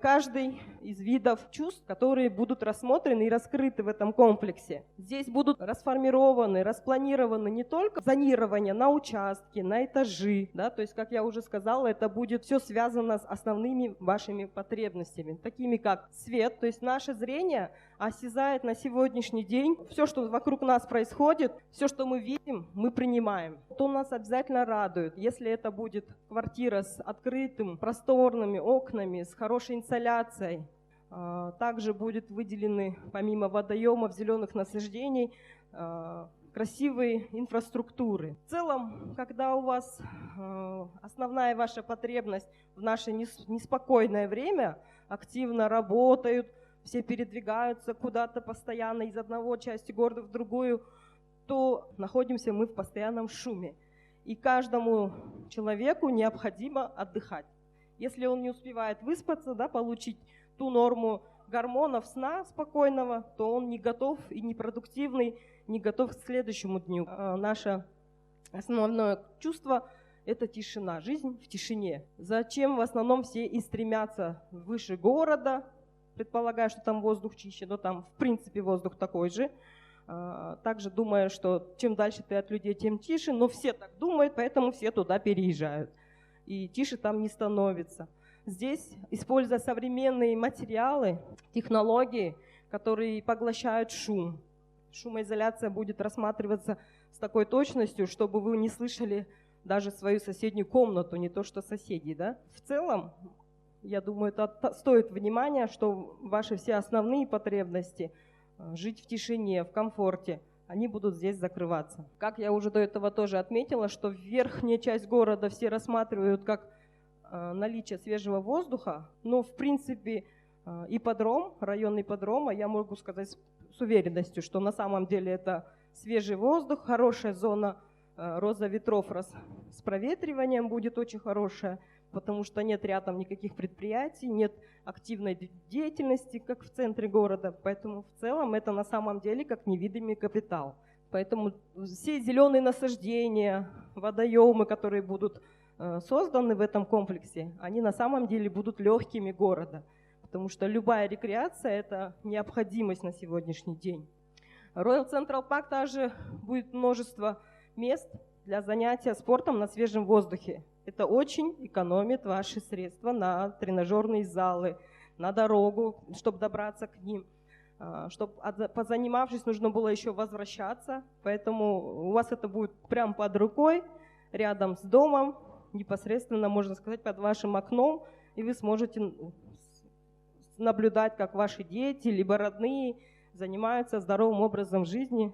каждый из видов чувств, которые будут рассмотрены и раскрыты в этом комплексе. Здесь будут расформированы, распланированы не только зонирование на участки, на этажи, да, то есть, как я уже сказала, это будет все связано с основными вашими потребностями, такими как свет, то есть наше зрение осязает на сегодняшний день все, что вокруг нас происходит, все, что мы видим, мы принимаем. То нас обязательно радует, если это будет квартира с открытым, просторными окнами, с хорошей инсоляцией. Также будет выделены, помимо водоемов, зеленых насаждений, красивые инфраструктуры. В целом, когда у вас основная ваша потребность в наше неспокойное время, активно работают, все передвигаются куда-то постоянно из одной части города в другую, то находимся мы в постоянном шуме. И каждому человеку необходимо отдыхать. Если он не успевает выспаться, да, получить ту норму гормонов сна спокойного, то он не готов и не продуктивный, не готов к следующему дню. Наше основное чувство – это тишина, жизнь в тишине. Зачем в основном все и стремятся выше города, предполагая, что там воздух чище, но там в принципе воздух такой же. Также думая, что чем дальше ты от людей, тем тише, но все так думают, поэтому все туда переезжают. И тише там не становится. Здесь, используя современные материалы, технологии, которые поглощают шум, шумоизоляция будет рассматриваться с такой точностью, чтобы вы не слышали даже свою соседнюю комнату, не то что соседей. Да? В целом, я думаю, это стоит внимания, что ваши все основные потребности жить в тишине, в комфорте, они будут здесь закрываться. Как я уже до этого тоже отметила, что верхняя часть города все рассматривают как наличие свежего воздуха, но в принципе ипподром, район ипподрома, я могу сказать с уверенностью, что на самом деле это свежий воздух, хорошая зона роза ветров с проветриванием будет очень хорошая, потому что нет рядом никаких предприятий, нет активной деятельности, как в центре города. Поэтому в целом это на самом деле как невидимый капитал. Поэтому все зеленые насаждения, водоемы, которые будут созданы в этом комплексе, они на самом деле будут легкими города. Потому что любая рекреация – это необходимость на сегодняшний день. Royal Central Park также будет множество мест для занятия спортом на свежем воздухе. Это очень экономит ваши средства на тренажерные залы, на дорогу, чтобы добраться к ним. Чтобы, позанимавшись, нужно было еще возвращаться. Поэтому у вас это будет прямо под рукой, рядом с домом, непосредственно, можно сказать, под вашим окном. И вы сможете наблюдать, как ваши дети, либо родные занимаются здоровым образом жизни